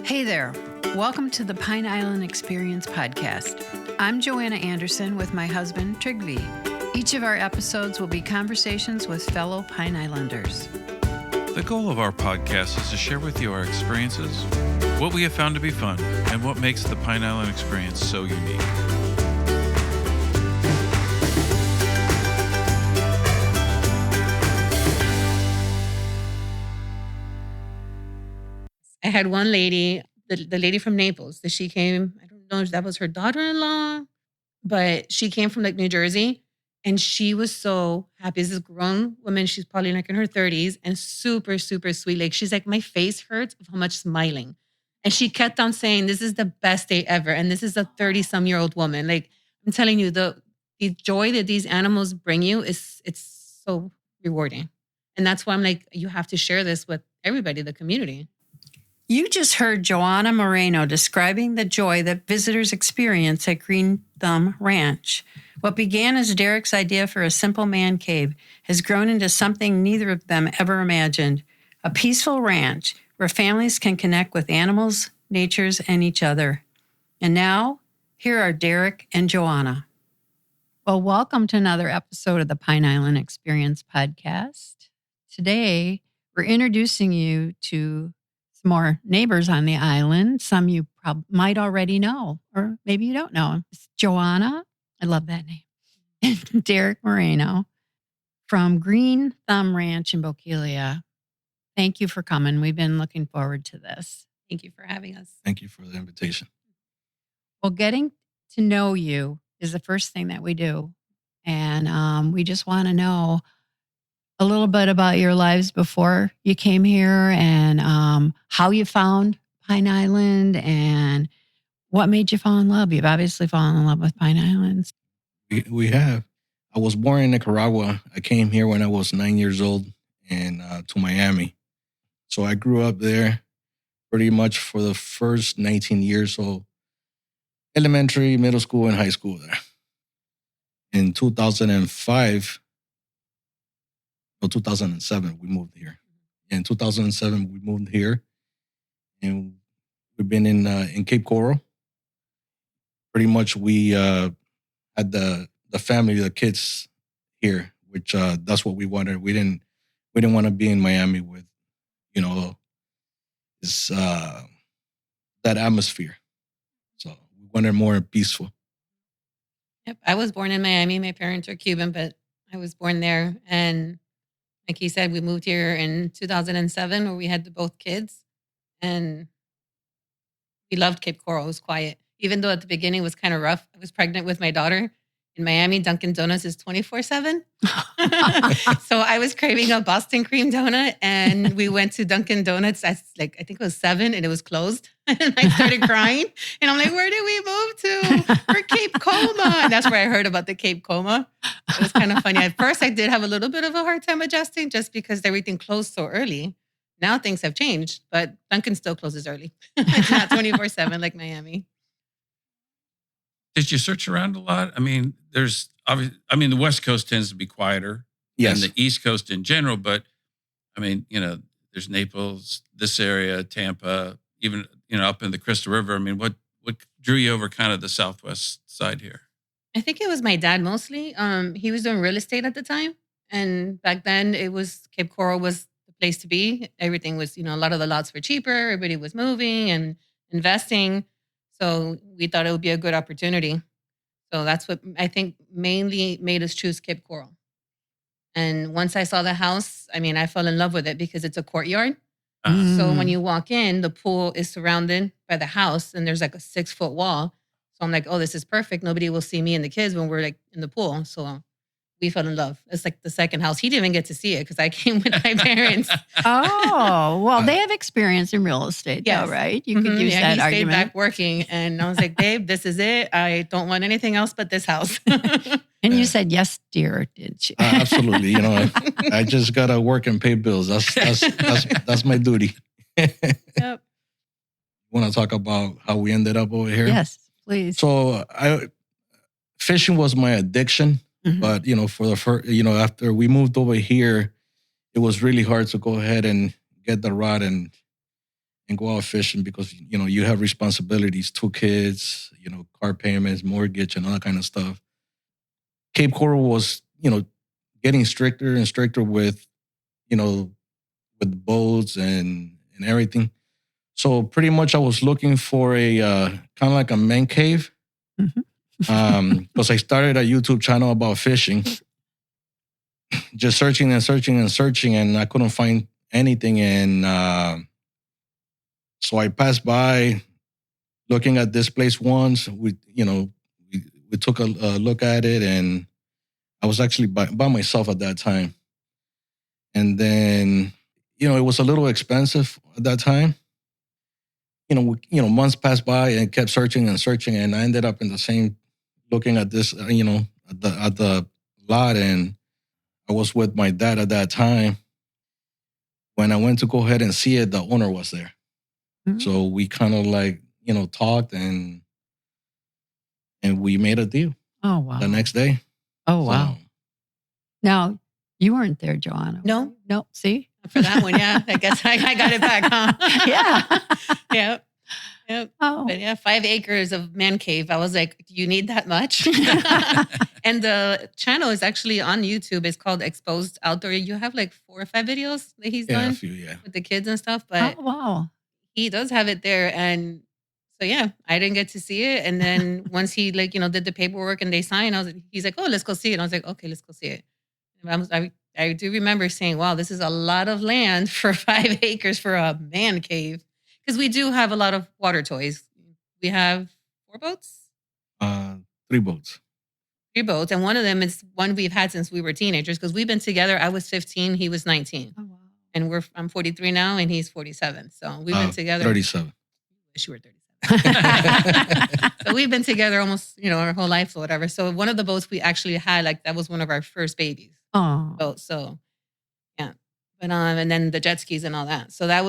Hey there. Welcome to the Pine Island Experience podcast. I'm Joanna Anderson with my husband, Trygve. Each of our episodes will be conversations with fellow Pine Islanders. The goal of our podcast is to share with you our experiences, what we have found to be fun, and what makes the Pine Island experience so unique. I had one lady, the lady from Naples, that she came, I don't know if that was her daughter-in-law, but she came from like New Jersey and she was so happy. This is a grown woman. She's probably like in her 30s and super, super sweet. Like she's like, my face hurts of how much smiling. And she kept on saying, this is the best day ever. And this is a 30-some-year-old woman. Like I'm telling you, the joy that these animals bring you it's so rewarding. And that's why I'm like, you have to share this with everybody, the community. You just heard Johanna Moreno describing the joy that visitors experience at Green Thumb Ranch. What began as Derick's idea for a simple man cave has grown into something neither of them ever imagined, a peaceful ranch where families can connect with animals, natures, and each other. And now, here are Derick and Johanna. Well, welcome to another episode of the Pine Island Experience podcast. Today, we're introducing you to some more neighbors on the island. Some you might already know, or maybe you don't know. It's Johanna, I love that name, and Derick Moreno from Green Thumb Ranch in Bokeelia. Thank you for coming. We've been looking forward to this. Thank you for having us. Thank you for the invitation. Well, getting to know you is the first thing that we do. And we just want to know a little bit about your lives before you came here and how you found Pine Island and what made you fall in love. You've obviously fallen in love with Pine Islands. We have. I was born in Nicaragua. I came here when I was 9 years old and to Miami. So I grew up there pretty much for the first 19 years. So elementary, middle school, and high school there. In 2007, we moved here. In 2007, we moved here, and we've been in Cape Coral. Pretty much, we had the family, the kids here, which that's what we wanted. We didn't want to be in Miami with, this that atmosphere. So we wanted more peaceful. Yep. I was born in Miami. My parents are Cuban, but I was born there. And like he said, we moved here in 2007 where we had both kids. And we loved Cape Coral. It was quiet. Even though at the beginning it was kind of rough. I was pregnant with my daughter. In Miami, Dunkin' Donuts is 24/7. So I was craving a Boston cream donut. And we went to Dunkin' Donuts at I think it was 7 and it was closed. And I started crying. And I'm like, where did we move to? We're Cape Coma. And that's where I heard about the Cape Coma. It was kind of funny. At first, I did have a little bit of a hard time adjusting just because everything closed so early. Now things have changed, but Dunkin' still closes early. It's not 24/7 like Miami. Did you search around a lot? I mean, the West Coast tends to be quieter Yes. than the East Coast in general, but I mean, there's Naples, this area, Tampa, even, up in the Crystal River. I mean, what drew you over kind of the Southwest side here? I think it was my dad mostly. He was doing real estate at the time. And back then it was Cape Coral was the place to be. Everything was, a lot of the lots were cheaper. Everybody was moving and investing. So we thought it would be a good opportunity. So that's what I think mainly made us choose Cape Coral. And once I saw the house, I fell in love with it because it's a courtyard. So when you walk in, the pool is surrounded by the house and there's like a 6-foot wall. So I'm like, oh, this is perfect. Nobody will see me and the kids when we're like in the pool. So we fell in love. It's like the second house. He didn't even get to see it because I came with my parents. Oh, well, they have experience in real estate, Yes. though, right? You could use that he argument. stayed back working. And I was like, babe, this is it. I don't want anything else but this house. And you said, yes, dear, did you? Absolutely. I just got to work and pay bills. That's my duty. Yep. Want to talk about how we ended up over here? Yes, please. So fishing was my addiction. Mhm. But, for the first, after we moved over here, it was really hard to go ahead and get the rod and and go out fishing because, you have responsibilities, 2 kids, car payments, mortgage, and all that kind of stuff. Cape Coral was, getting stricter and stricter with, with boats and everything. So pretty much I was looking for a kind of like a man cave. Because I started a YouTube channel about fishing, just searching and searching and searching, and I couldn't find anything. And so I passed by looking at this place once. We took a look at it, and I was actually by myself at that time. And then, it was a little expensive at that time. Months passed by and kept searching and searching, and I ended up in the same, looking at this, at the lot, and I was with my dad at that time. When I went to go ahead and see it, the owner was there. Mm-hmm. So we kind of like, talked and we made a deal. Oh, wow. The next day. Oh, wow. So, now, you weren't there, Johanna. No. See? For that one, yeah. I guess I got it back, huh? Yeah. Yep. Oh. But yeah, 5 acres of man cave. I was like, do you need that much? And the channel is actually on YouTube. It's called Exposed Outdoor. You have like 4 or 5 videos that he's done a few, with the kids and stuff. But wow. He does have it there. And so, yeah, I didn't get to see it. And then once he did the paperwork and they signed, he's like, oh, let's go see it. And I was like, okay, let's go see it. And I do remember saying, wow, this is a lot of land for 5 acres for a man cave. Because we do have a lot of water toys. We have 4 boats? 3 boats. 3 boats. And one of them is one we've had since we were teenagers. Because we've been together. I was 15. He was 19. Oh, wow. And I'm 43 now and he's 47. So we've been together. 37. Wish you were 37. So we've been together almost, our whole life or whatever. So one of the boats we actually had, that was one of our first babies. Oh. Boat. So, yeah. But and then the jet skis and all that. So it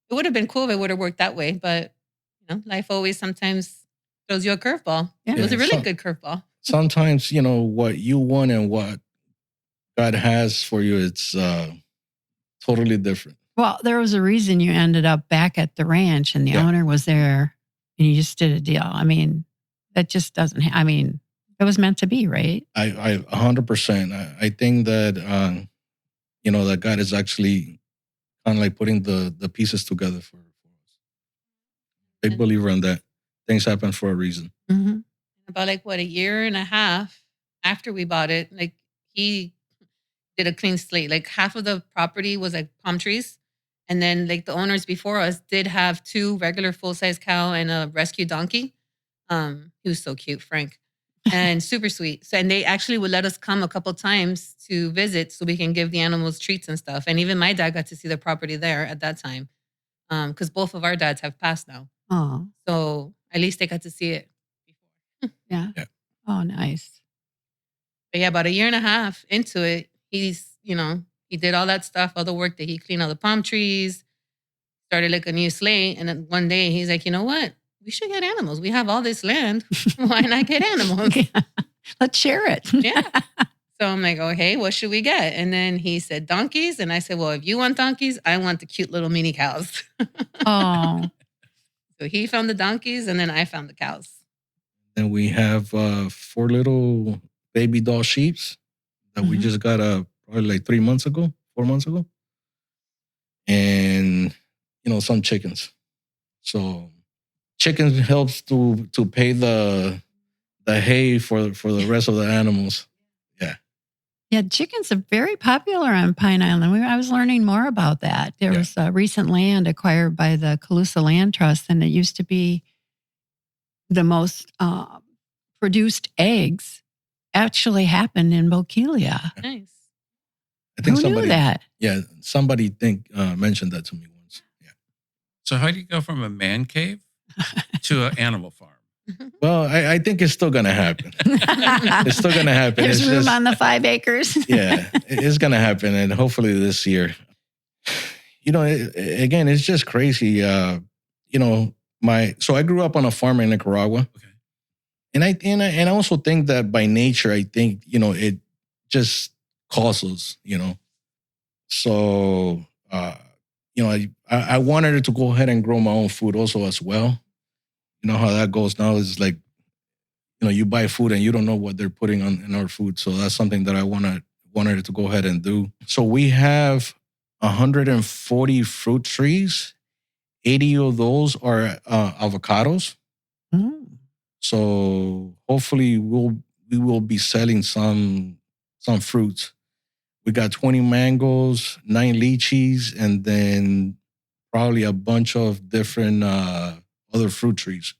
would have been cool if it would have worked that way, but life always sometimes throws you a curveball. Yeah. It was a really good curveball. Sometimes, what you want and what God has for you, it's totally different. Well, there was a reason you ended up back at the ranch and the owner was there and you just did a deal. I mean, that just doesn't, it was meant to be, right? I 100%. I think that, that God is actually kind of like putting the pieces together for us. I believe in that. Things happen for a reason. Mm-hmm. About a year and a half after we bought it, he did a clean slate. Half of the property was palm trees. And then the owners before us did have 2 regular full-size cow and a rescue donkey. He was so cute, Frank. And super sweet. So, and they actually would let us come a couple times to visit so we can give the animals treats and stuff. And even my dad got to see the property there at that time. Because both of our dads have passed now. Oh. So at least they got to see it before. Yeah. Oh, nice. But yeah, about a year and a half into it, he's, he did all that stuff, all the work that he cleaned all the palm trees, started a new slate. And then one day he's like, you know what? We should get animals. We have all this land. Why not get animals? Yeah. Let's share it. Yeah. So I'm like, okay, what should we get? And then he said donkeys. And I said, well, if you want donkeys, I want the cute little mini cows. Oh. So he found the donkeys and then I found the cows. And we have 4 little baby doll sheeps that we just got probably 4 months ago. And, some chickens. So chickens helps to pay the hay for the rest of the animals. Yeah. Yeah, chickens are very popular on Pine Island. I was learning more about that. There was recent land acquired by the Calusa Land Trust, and it used to be the most produced eggs actually happened in Bokeelia. Nice. I think Who knew that? Yeah, somebody mentioned that to me once. Yeah. So how do you go from a man cave to an animal farm? Well, I think it's still going to happen. It's still going to happen. There's room on the 5 acres. Yeah, it's going to happen. And hopefully this year. Again, it's just crazy. So I grew up on a farm in Nicaragua. Okay. And I also think that by nature, I think, it just calls us, So, I wanted it to go ahead and grow my own food also as well. You know how that goes now. It's like, you buy food and you don't know what they're putting in our food. So that's something that I wanted it to go ahead and do. So we have 140 fruit trees. 80 of those are avocados. Mm. So hopefully we will be selling some fruits. We got 20 mangoes, 9 lychees, and then probably a bunch of different other fruit trees.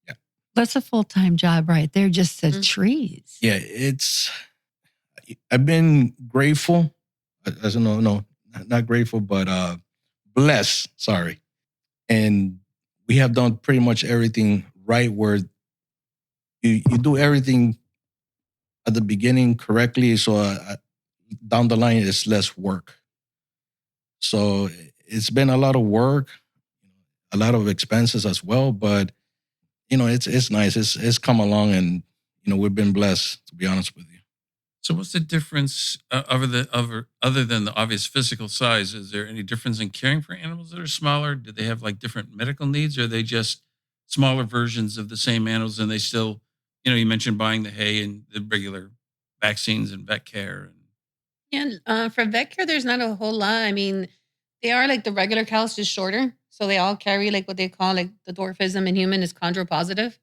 Yeah. That's a full-time job right there, just the trees. Yeah, I've been grateful. Not grateful, but blessed. Sorry. And we have done pretty much everything right, where you do everything at the beginning correctly. So down the line, it's less work. So it's been a lot of work, a lot of expenses as well. But, it's nice. It's come along, and, we've been blessed, to be honest with you. So what's the difference other than the obvious physical size? Is there any difference in caring for animals that are smaller? Do they have like different medical needs? Or are they just smaller versions of the same animals, and they still, you mentioned buying the hay and the regular vaccines and vet care? Yeah, for vet care, there's not a whole lot. I mean, they are like the regular cows, just shorter. So they all carry like what they call like the dwarfism in human is chondropositive.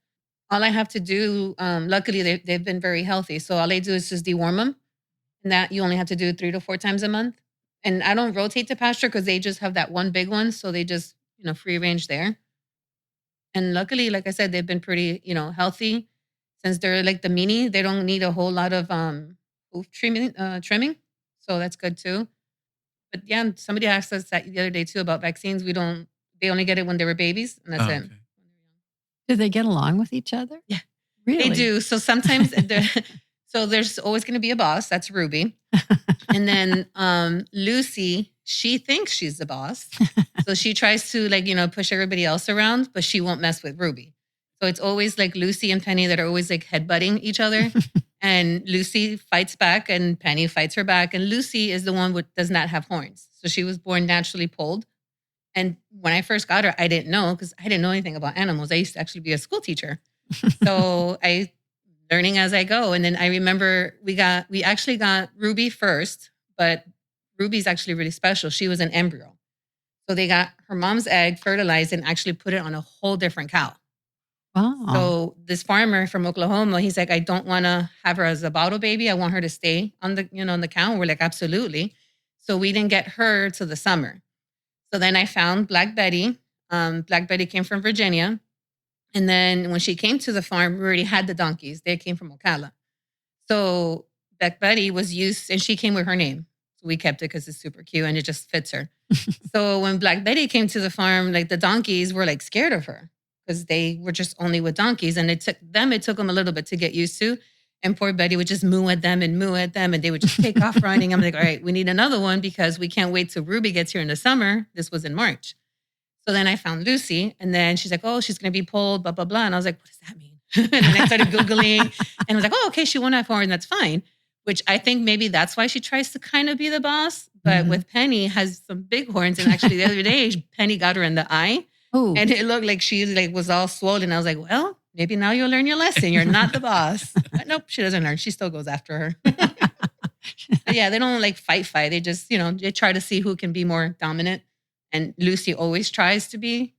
All I have to do, luckily they've been very healthy. So all I do is just deworm them. And that you only have to do 3 to 4 times a month. And I don't rotate to pasture because they just have that one big one. So they just, free range there. And luckily, like I said, they've been pretty, healthy. Since they're like the mini, they don't need a whole lot of hoof trimming. So that's good too. But yeah, somebody asked us that the other day too about vaccines. They only get it when they were babies, and that's it. Okay. Do they get along with each other? Yeah. Really? They do. So sometimes there's always going to be a boss. That's Ruby. And then Lucy, she thinks she's the boss. So she tries to push everybody else around, but she won't mess with Ruby. So it's always like Lucy and Penny that are always like headbutting each other. And Lucy fights back and Penny fights her back. And Lucy is the one who does not have horns. So she was born naturally polled. And when I first got her, I didn't know, because I didn't know anything about animals. I used to actually be a school teacher. So I learning as I go. And then I remember we actually got Ruby first, but Ruby's actually really special. She was an embryo. So they got her mom's egg fertilized and actually put it on a whole different cow. Wow. So this farmer from Oklahoma, he's like, I don't want to have her as a bottle baby. I want her to stay on the, on the cow. And we're like, absolutely. So we didn't get her till the summer. So then I found Black Betty. Black Betty came from Virginia. And then when she came to the farm, we already had the donkeys. They came from Ocala. So Black Betty was used, and she came with her name. So we kept it because it's super cute and it just fits her. So when Black Betty came to the farm, like the donkeys were like scared of her because they were just only with donkeys. And it took them a little bit to get used to. And poor Betty would just moo at them. And they would just take off running. I'm like, all right, we need another one because we can't wait till Ruby gets here in the summer. This was in March. So then I found Lucy, and then she's like, oh, she's going to be pulled, blah, blah, blah. And I was like, what does that mean? And then I started Googling, and I was like, oh, okay, she won't have horn. That's fine. Which I think maybe that's why she tries to kind of be the boss. But with Penny, has some big horns. And actually the other day, Penny got her in the eye. Ooh. And it looked like she was all swollen. I was like, well, maybe now you'll learn your lesson. You're not the boss. But nope, she doesn't learn. She still goes after her. But yeah, they don't like fight. They just, they try to see who can be more dominant. And Lucy always tries to be.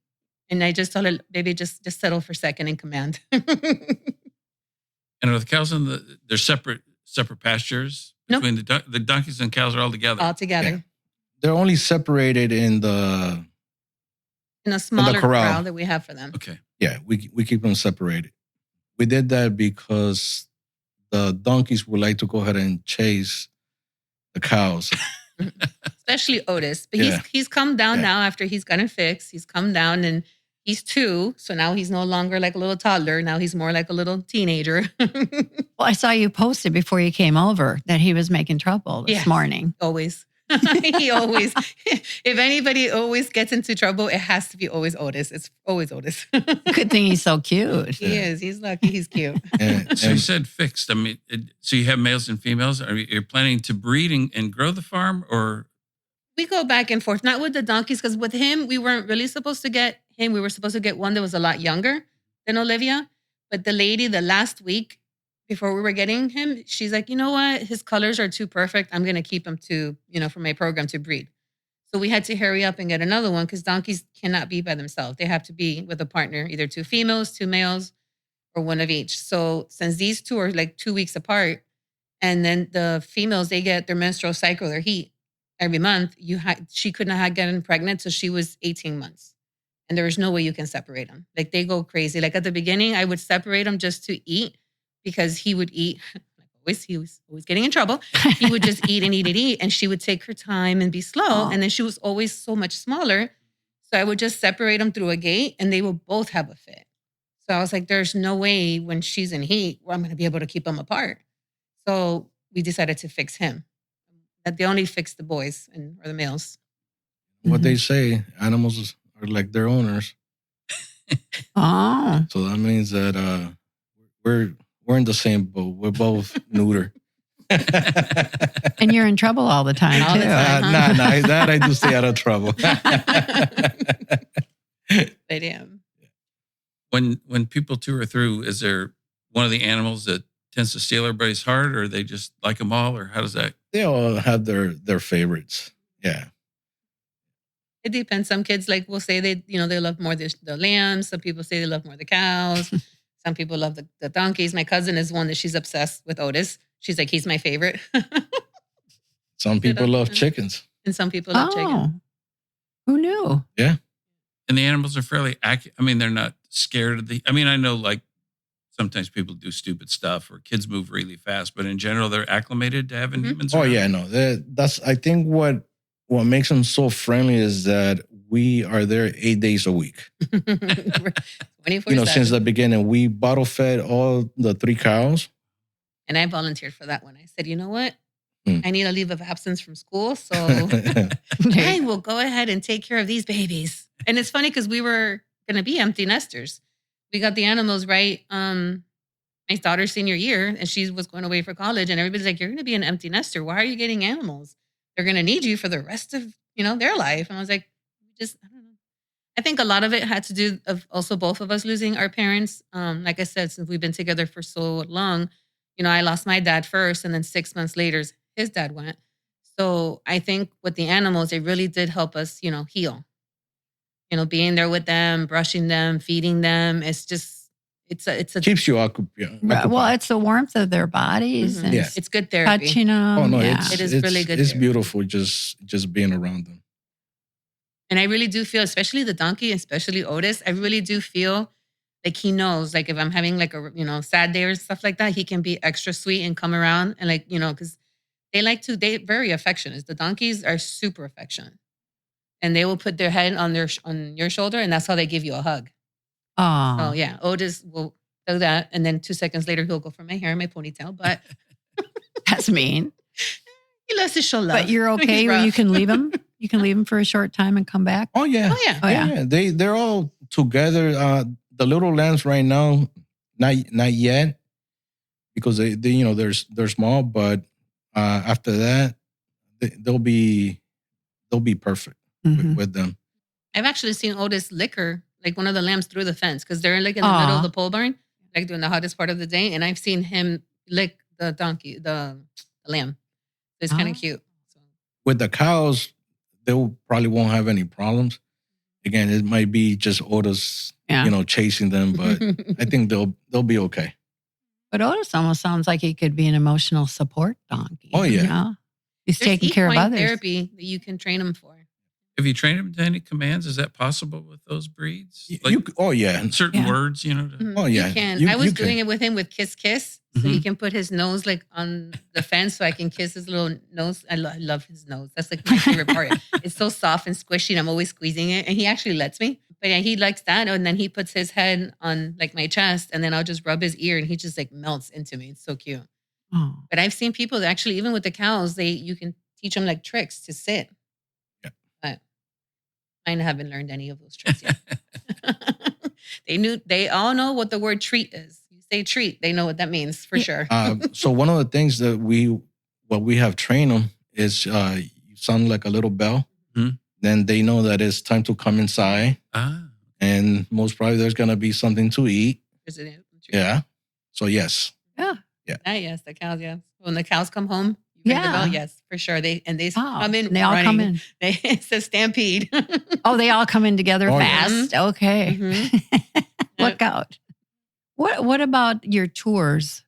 And I just told her, baby, just settle for second in command. And are the cows they're separate pastures between the donkeys and cows are all together? All together. Yeah. They're only separated in a smaller corral corral that we have for them. Okay. Yeah, we keep them separated. We did that because the donkeys would like to go ahead and chase the cows. Especially Otis. But Yeah. he's come down now after he's gotten fixed. He's come down and he's 2. So now he's no longer like a little toddler. Now he's more like a little teenager. Well, I saw you posted before you came over that he was making trouble this morning. Always. He always, if anybody always gets into trouble, it has to be always Otis. It's always Otis. Good thing he's so cute. He is. He's lucky. He's cute. So you said fixed. I mean, so you have males and females. Are you planning to breed and grow the farm, or We go back and forth, not with the donkeys, because with him, we weren't really supposed to get him. We were supposed to get one that was a lot younger than Olivia. But the lady, the last week before we were getting him, she's like, you know what? His colors are too perfect. I'm going to keep him to, for my program to breed. So we had to hurry up and get another one because donkeys cannot be by themselves. They have to be with a partner, either 2 females, 2 males, or one of each. So since these 2 are like 2 weeks apart, and then the females, they get their menstrual cycle, their heat every month. She could not have gotten pregnant till she was 18 months. And there was no way you can separate them. Like they go crazy. Like at the beginning, I would separate them just to eat because he would eat. He was always getting in trouble. He would just eat and eat and eat. And she would take her time and be slow. And then she was always so much smaller. So I would just separate them through a gate and they will both have a fit. So I was like, there's no way when she's in heat where I'm going to be able to keep them apart. So we decided to fix him. That they only fix the boys or the males. What they say, animals are like their owners. Oh. So that means that we're in the same boat. We're both neuter. And you're in trouble all the time, All too. the time. Nah, that I do stay out of trouble. But yeah. When people tour through, is there one of the animals that tends to steal everybody's heart, or they just like them all, or how does that? They all have their favorites. Yeah. It depends. Some kids will say they love more the lambs. Some people say they love more the cows. Some people love the donkeys. My cousin is one that she's obsessed with Otis. She's like, he's my favorite. Some people love chickens. And some people love chicken. Who knew? Yeah. And the animals are fairly accurate. I mean, they're not scared of I know sometimes people do stupid stuff or kids move really fast, but in general, they're acclimated to having humans Oh, around. yeah, no. That's, I think what makes them so friendly is that we are there 8 days a week. 24/7. Since the beginning, we bottle fed all the 3 cows. And I volunteered for that one. I said, you know what? I need a leave of absence from school. So I will go ahead and take care of these babies. And it's funny because we were going to be empty nesters. We got the animals right my daughter's senior year, and she was going away for college. And everybody's like, you're going to be an empty nester. Why are you getting animals? They're going to need you for the rest of, their life. And I was like, I don't know. I think a lot of it had to do of also both of us losing our parents. Like I said, since we've been together for so long, I lost my dad first, and then 6 months later, his dad went. So I think with the animals, it really did help us, heal. Being there with them, brushing them, feeding them. It's just, it's a keeps you occupied. Well, it's the warmth of their bodies. And Yeah. It's good therapy. touching them. Oh no, yeah. It is really good It's therapy. beautiful just being around them. And I really do feel, especially the donkey, especially Otis, I really do feel like he knows, like if I'm having like a, sad day or stuff like that, he can be extra sweet and come around and because they're very affectionate. The donkeys are super affectionate. And they will put their head on your shoulder, and that's how they give you a hug. Oh. So yeah, Otis will do that. And then 2 seconds later, he'll go for my hair and my ponytail. But That's mean. he loves to show love. But you're okay He's where you rough. can leave them? You can leave them for a short time and come back? Oh yeah. Oh yeah. Oh, yeah. They're all together. The little lambs right now, not yet, because they're small. But after that, they'll be perfect with them. I've actually seen Otis lick her, like one of the lambs through the fence, because they're like in the middle of the pole barn, like during the hottest part of the day. And I've seen him lick the donkey, the lamb. It's kind of cute. So. With the cows, they probably won't have any problems. Again, it might be just Otis, chasing them, but I think they'll be okay. But Otis almost sounds like he could be an emotional support donkey. Oh, yeah. He's There's taking care of equine others. therapy that you can train them for. Have you trained them to any commands? Is that possible with those breeds? Certain words, Oh, yeah. You can. You- I was you can. doing it with him with Kiss Kiss. So he can put his nose like on the fence so I can kiss his little nose. I love his nose. That's like my favorite part. It's so soft and squishy and I'm always squeezing it. And he actually lets me. But yeah, he likes that. And then he puts his head on like my chest and then I'll just rub his ear and he just like melts into me. It's so cute. Oh. But I've seen people that actually, even with the cows, you can teach them like tricks to sit. Yeah. But I haven't learned any of those tricks yet. They all know what the word treat is. You say treat, they know what that means for sure. So one of the things that we have trained them is you sound like a little bell. Mhm. Then they know that it's time to come inside. Ah, And most probably there's going to be something to eat. President. Yeah. So, yes. Yes, the cows. Yeah, when the cows come home, you ring the bell. Yeah. Yes, for sure. They Oh, come in. and they all come running. in. It's a stampede. Oh, they all come in together Oh, yeah. fast. Okay. Look out. What about your tours?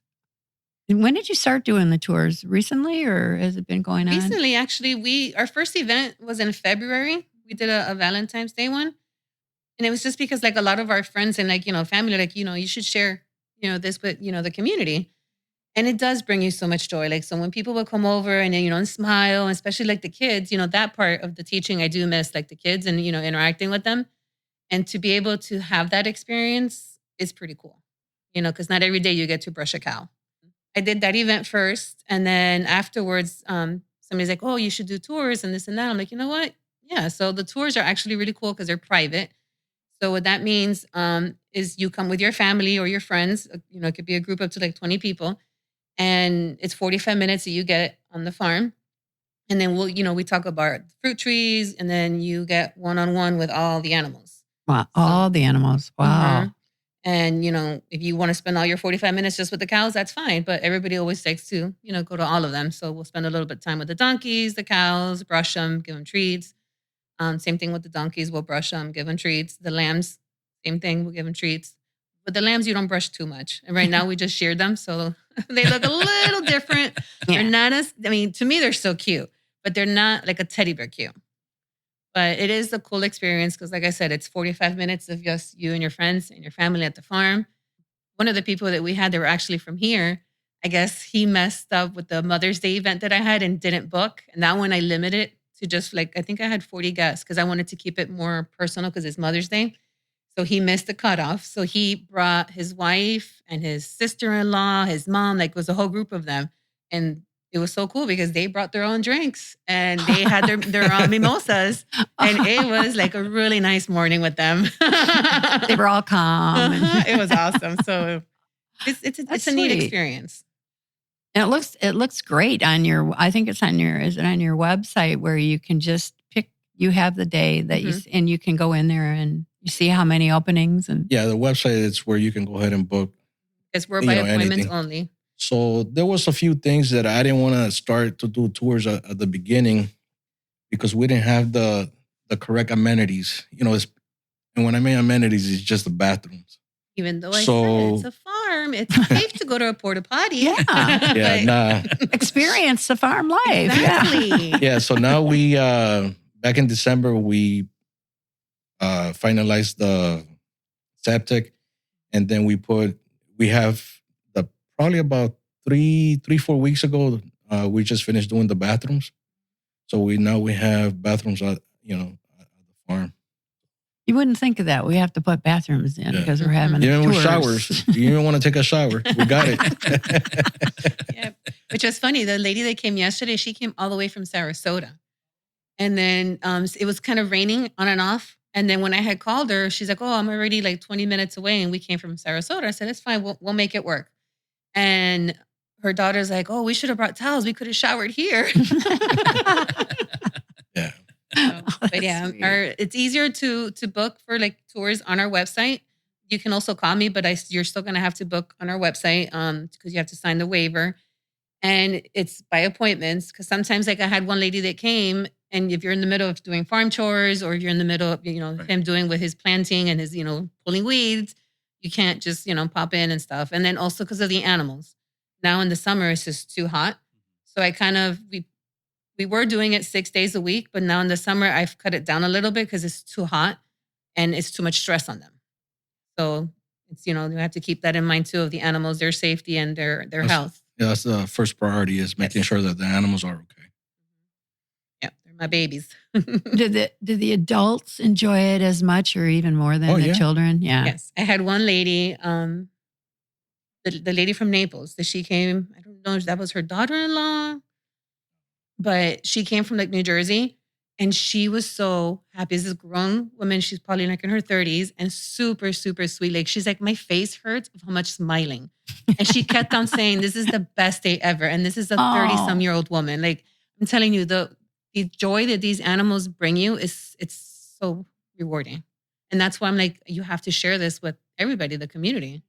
And when did you start doing the tours? Recently, or has it been going on? Recently, actually, our first event was in February. We did a Valentine's Day one, and it was just because like a lot of our friends and family, you should share this with the community, and it does bring you so much joy. Like, so when people will come over and and smile, and especially like the kids, that part of the teaching I do miss, like the kids and interacting with them, and to be able to have that experience is pretty cool. Because not every day you get to brush a cow. I did that event first, and then afterwards, somebody's like, "Oh, you should do tours and this and that." I'm like, you know what? Yeah. So the tours are actually really cool because they're private. So what that means is you come with your family or your friends. It could be a group up to like 20 people, and it's 45 minutes that you get on the farm, and then we talk about fruit trees, and then you get one-on-one with all the animals. Wow, all the animals. Wow. Mhm. And, if you want to spend all your 45 minutes just with the cows, that's fine. But everybody always likes to, go to all of them. So we'll spend a little bit of time with the donkeys, the cows, brush them, give them treats. Same thing with the donkeys. We'll brush them, give them treats. The lambs, same thing. We'll give them treats. But the lambs, you don't brush too much. And right now we just sheared them. So they look a little different. Yeah. They're not to me, they're so cute, but they're not like a teddy bear cute. But it is a cool experience because, like I said, it's 45 minutes of just you and your friends and your family at the farm. One of the people that we had, they were actually from here. I guess he messed up with the Mother's Day event that I had and didn't book. And that one I limited to just I think I had 40 guests because I wanted to keep it more personal because it's Mother's Day. So he missed the cutoff. So he brought his wife and his sister-in-law, his mom, like it was a whole group of them. And it was so cool because they brought their own drinks and they had their own mimosas. And it was like a really nice morning with them. They were all calm. It was awesome. So it's a neat sweet. experience. And it looks great on your. I think it's on your. Is it on your website where you can just pick? You have the day that and you can go in there and you see how many openings and. Yeah, the website is where you can go ahead and book. Because we're by appointments anything. only. So there was a few things that I didn't want to start to do tours at the beginning because we didn't have the correct amenities. And when I mean amenities, it's just the bathrooms. Even though I said it's a farm, it's safe to go to a porta potty. Yeah. Yeah, Experience the farm life. Exactly. Yeah, so now we, back in December, we finalized the septic, and then we have probably about 3-4 weeks ago, we just finished doing the bathrooms. So we have bathrooms at the farm. You wouldn't think of that. We have to put bathrooms in because we're having Even with tours. showers. You even want to take a shower. We got it. Yeah. Which was funny. The lady that came yesterday, she came all the way from Sarasota. And then it was kind of raining on and off. And then when I had called her, she's like, "Oh, I'm already like 20 minutes away." And we came from Sarasota. I said, "It's fine. We'll make it work." And her daughter's like, "Oh, we should have brought towels. We could have showered here." Yeah. But yeah, it's easier to book for like tours on our website. You can also call me, but you're still going to have to book on our website because you have to sign the waiver. And it's by appointments because sometimes like I had one lady that came and if you're in the middle of doing farm chores or if you're in the middle of, Right. him doing with his planting and his, pulling weeds, you can't just, pop in and stuff. And then also because of the animals. Now in the summer, it's just too hot. So we were doing it 6 days a week, but now in the summer, I've cut it down a little bit because it's too hot and it's too much stress on them. So it's, you have to keep that in mind too of the animals, their safety and their health. Yeah, that's the first priority is making sure that the animals are okay. Yeah, they're my babies. Did the adults enjoy it as much or even more than the children? Yeah. Yes. I had one lady, the lady from Naples that she came, I don't know if that was her daughter-in-law, but she came from like New Jersey and she was so happy. This is a grown woman. She's probably like in her 30s and super, super sweet. Like she's like, my face hurts of how much smiling. And she kept on saying, this is the best day ever. And this is a 30-some-year-old woman. Like I'm telling you, the the joy that these animals bring you it's so rewarding. And that's why I'm like, you have to share this with everybody, the community.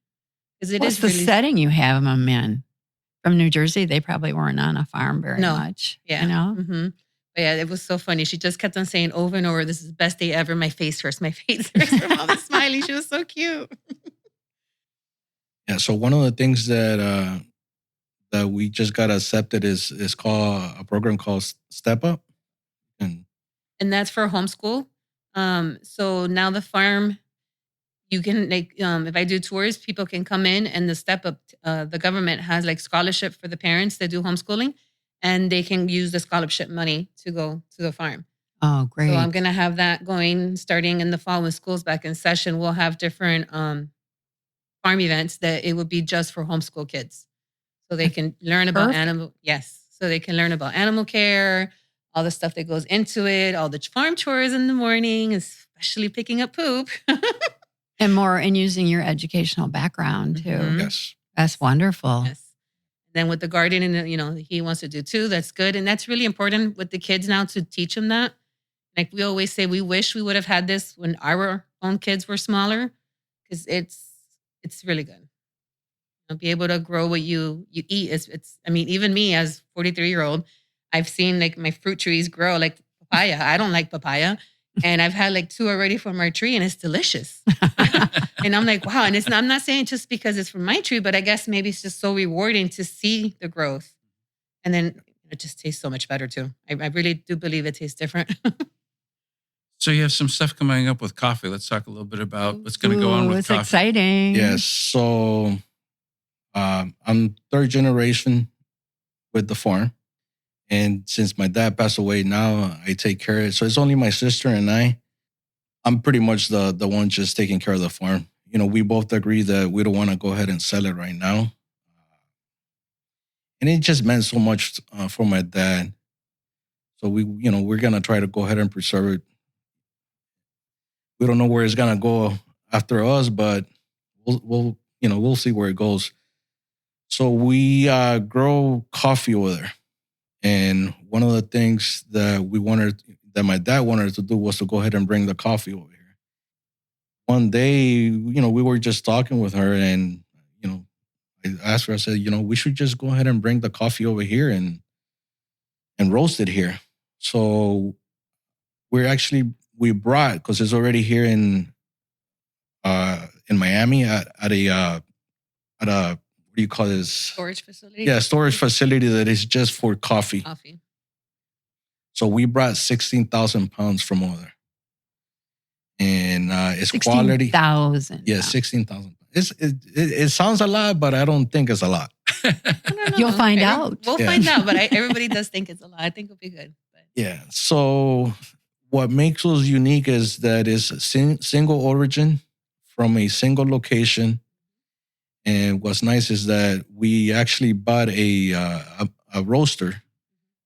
Because it What's is the really setting you have them in? From New Jersey, they probably weren't on a farm very No. much. Yeah. You know? Mm-hmm. But yeah, it was so funny. She just kept on saying over and over, this is the best day ever. My face hurts. My face hurts. Her mom is smiling. She was so cute. Yeah. So one of the things that we just got accepted is called a program called Step Up. And And that's for homeschool. So now the farm, you can like, if I do tours, people can come in and the Step Up, the government has like scholarship for the parents that do homeschooling, and they can use the scholarship money to go to the farm. Oh, great. So I'm going to have that going starting in the fall when school's back in session. We'll have different farm events that it would be just for homeschool kids. So they can learn about Perfect. animal. Yes. So they can learn about animal care, all the stuff that goes into it, all the farm chores in the morning, especially picking up poop. And using your educational background too. Mhm. yes. That's wonderful. Yes. Then with the gardening, he wants to do too. That's good. And that's really important with the kids now to teach them that. Like we always say, we wish we would have had this when our own kids were smaller, because it's really good. Be able to grow what you eat. Even me as 43-year-old, I've seen like my fruit trees grow like papaya. I don't like papaya. And I've had like 2 already from our tree and it's delicious. And I'm like, wow. And I'm not saying just because it's from my tree, but I guess maybe it's just so rewarding to see the growth. And then it just tastes so much better too. I really do believe it tastes different. So you have some stuff coming up with coffee. Let's talk a little bit about what's going to go on Ooh, with it's coffee. exciting. Yes. So I'm third generation with the farm. And since my dad passed away, now I take care of it. So it's only my sister and I. I'm pretty much the one just taking care of the farm. We both agree that we don't want to go ahead and sell it right now. And it just meant so much for my dad. So we're going to try to go ahead and preserve it. We don't know where it's going to go after us, but we'll see where it goes. So we grow coffee over there. And one of the things that my dad wanted to do was to go ahead and bring the coffee over here. One day, we were just talking with her and, I asked her, I said, we should just go ahead and bring the coffee over here and roast it here. So we brought, because it's already here in Miami at a what do you call this? Storage facility? Yeah, storage facility that is just for coffee. Coffee. So we brought 16,000 pounds from over there. And it's 16, quality. 16,000. Yeah, 16,000. It sounds a lot, but I don't think it's a lot. I don't know. You'll find out. We'll find out, but everybody does think it's a lot. I think it'll be good. But. Yeah. So what makes us unique is that it's a single origin from a single location. And what's nice is that we actually bought a roaster.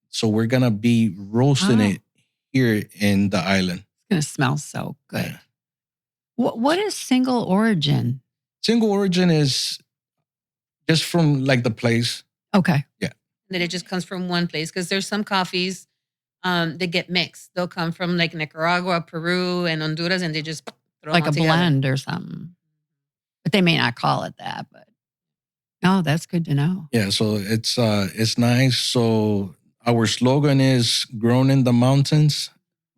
So we're going to be roasting it here in the island. It's going to smell so good. Yeah. What is single origin? Single origin is just from like the place. Okay. Yeah. That it just comes from one place, because there's some coffees that get mixed. They'll come from like Nicaragua, Peru, and Honduras, and they just throw Like them a all together. blend or something. But they may not call it that. But no, that's good to know. Yeah. So it's nice. So our slogan is grown in the mountains,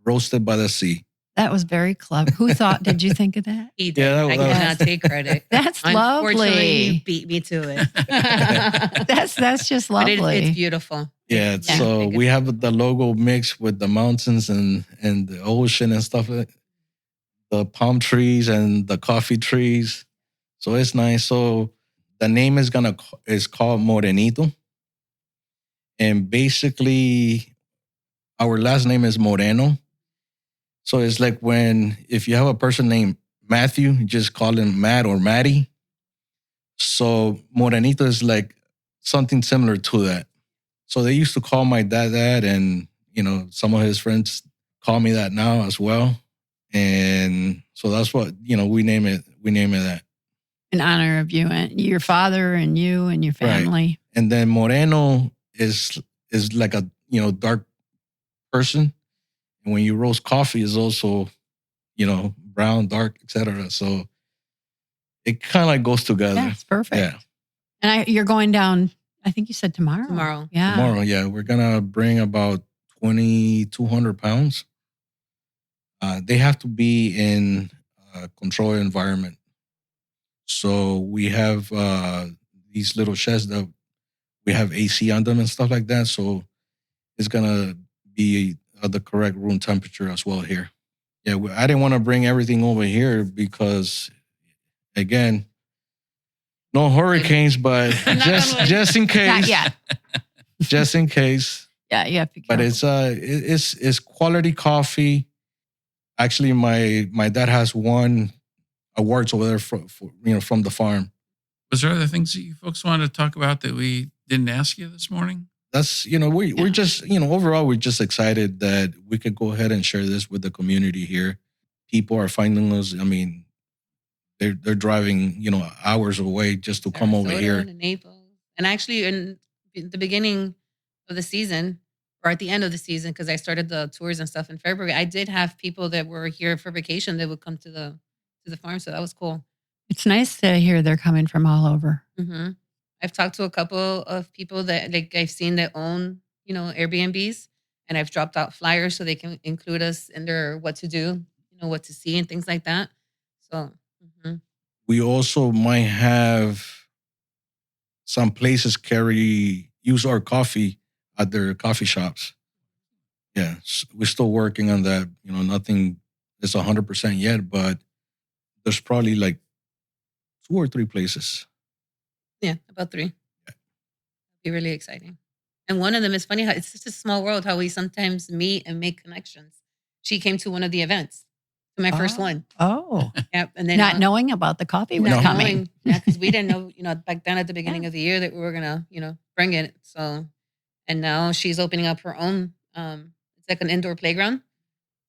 roasted by the sea. That was very clever. Who thought? Did you think of that? He did. Yeah, I that was- cannot take credit. That's Unfortunately, he lovely. beat me to it. That's just But lovely. it's beautiful. Yeah. Yeah. So we have the logo mixed with the mountains and the ocean and stuff. The palm trees and the coffee trees. So it's nice. So the name is called Morenito. And basically our last name is Moreno. So it's like if you have a person named Matthew, you just call him Matt or Matty. So Morenito is like something similar to that. So they used to call my dad that, and some of his friends call me that now as well. And so that's what we name it. We name it that. In honor of you and your father and you and your family. And then Moreno is like a dark person. And when you roast coffee, is also, brown, dark, etc. So it kind of like goes together. That's perfect. Yeah. And you're going down, I think you said tomorrow. Tomorrow. Yeah. Tomorrow, yeah. We're going to bring about 2,200 pounds. They have to be in a controlled environment. So we have these little sheds that we have AC on them and stuff like that. So it's going to be the correct room temperature as well here. Yeah, I didn't want to bring everything over here because, again, no hurricanes, but just in case. Not yet. Just in case. Yeah, you have to be But careful. it's quality coffee. Actually, my dad has won awards over there from the farm. Was there other things that you folks wanted to talk about that we didn't ask you this morning? That's, we're just, overall, we're just excited that we could go ahead and share this with the community here. People are finding us. I mean, they're driving, hours away just to come over Sarasota here. and Naples. And actually, in the beginning of the season, or at the end of the season, because I started the tours and stuff in February, I did have people that were here for vacation that would come to the farm. So that was cool. It's nice to hear they're coming from all over. Mm-hmm. I've talked to a couple of people that I've seen that own, Airbnbs, and I've dropped out flyers so they can include us in their what to do, what to see and things like that. So We also might have some places use our coffee at their coffee shops. Yeah, we're still working on that. Nothing is 100% yet, but there's probably like 2 or 3 places. yeah, about 3. It'd be really exciting. And one of them is funny how it's such a small world how we sometimes meet and make connections. She came to one of the events, to my first one. Oh. Yep, and then Not knowing about the coffee was not coming. knowing, yeah, because we didn't know, back then at the beginning of the year that we were gonna, bring it. So, and now she's opening up her own. It's like an indoor playground,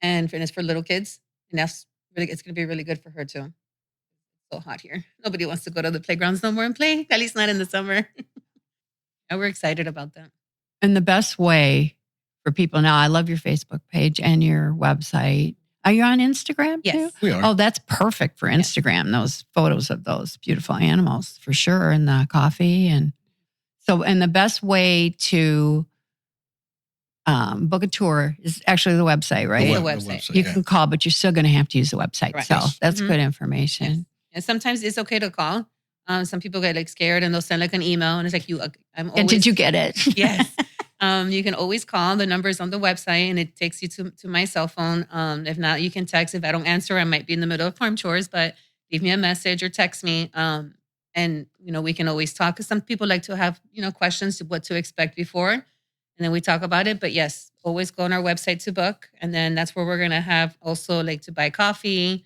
and it's for little kids, and that's really, it's gonna be really good for her too. It's so hot here. Nobody wants to go to the playgrounds no more and play. At least not in the summer. And we're excited about that. And the best way for people now, I love your Facebook page and your website. Are you on Instagram too? Yes. We are. Oh, that's perfect for Instagram. Those photos of those beautiful animals for sure. And the coffee. And the best way to book a tour is actually the website, right? The website. You can call, but you're still going to have to use the website. Right. So that's Mhm. good information. Yes. And sometimes it's okay to call. Some people get scared and they'll send an email and it's like I'm always. And did you get it? Yes. You can always call. The number's on the website and it takes you to my cell phone. If not, you can text. If I don't answer, I might be in the middle of farm chores, but leave me a message or text me. And we can always talk because some people like to have, questions to what to expect before. And then we talk about it. But yes, always go on our website to book. And then that's where we're going to have also to buy coffee.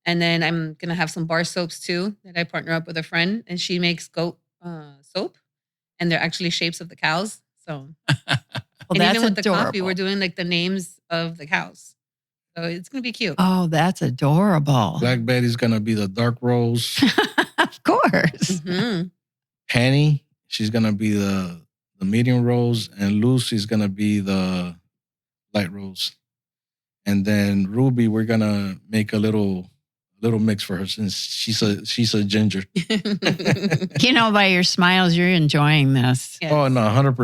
And then I'm going to have some bar soaps too that I partner up with a friend and she makes goat soap and they're actually shapes of the cows. So, Well, and that's even with the coffee, adorable. we're doing the names of the cows. So it's going to be cute. Oh, that's adorable. Black Betty's going to be the dark rose. Of course. Mm-hmm. Penny, she's going to be the medium rose. And Lucy's going to be the light rose. And then Ruby, we're going to make a little mix for her since she's a ginger. By your smiles, you're enjoying this. Yes. Oh, no, 100%.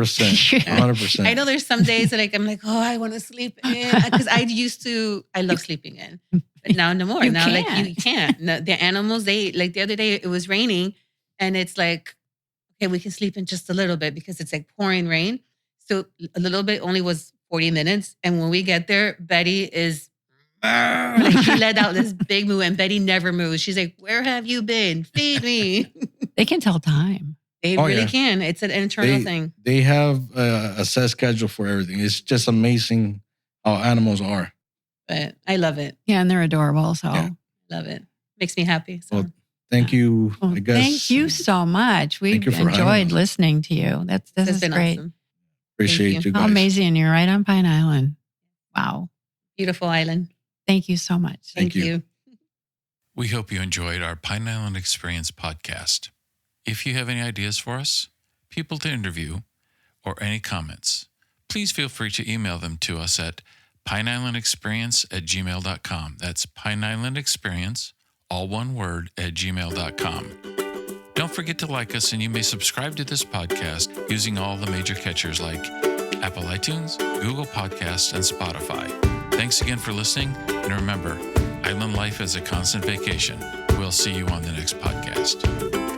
100%. I know there's some days that I'm like, oh, I want to sleep in because I love sleeping in, but now no more. You Now can't. you can't. The animals, they the other day it was raining, and it's like, okay, we can sleep in just a little bit because it's like pouring rain. So a little bit only was 40 minutes, and when we get there, Betty is. She let out this big moo, and Betty never moves. She's like, "Where have you been? Feed me." They can tell time. They really can. It's an internal thing. They have a set schedule for everything. It's just amazing how animals are. But I love it. Yeah, and they're adorable. So Yeah. Love it. Makes me happy. So. Well, thank you. Well, I guess. thank you so much. We Thank you for having enjoyed us. listening to you. This It's is been great. awesome. Appreciate Thank you How guys. amazing. You're right on Pine Island. Wow. Beautiful island. Thank you so much. Thank you. you. We hope you enjoyed our Pine Island Experience podcast. If you have any ideas for us, people to interview, or any comments, please feel free to email them to us at pineislandexperience@gmail.com. That's pineislandexperience, all one word, @gmail.com. Don't forget to like us, and you may subscribe to this podcast using all the major catchers like Apple iTunes, Google Podcasts, and Spotify. Thanks again for listening, and remember, island life is a constant vacation. We'll see you on the next podcast.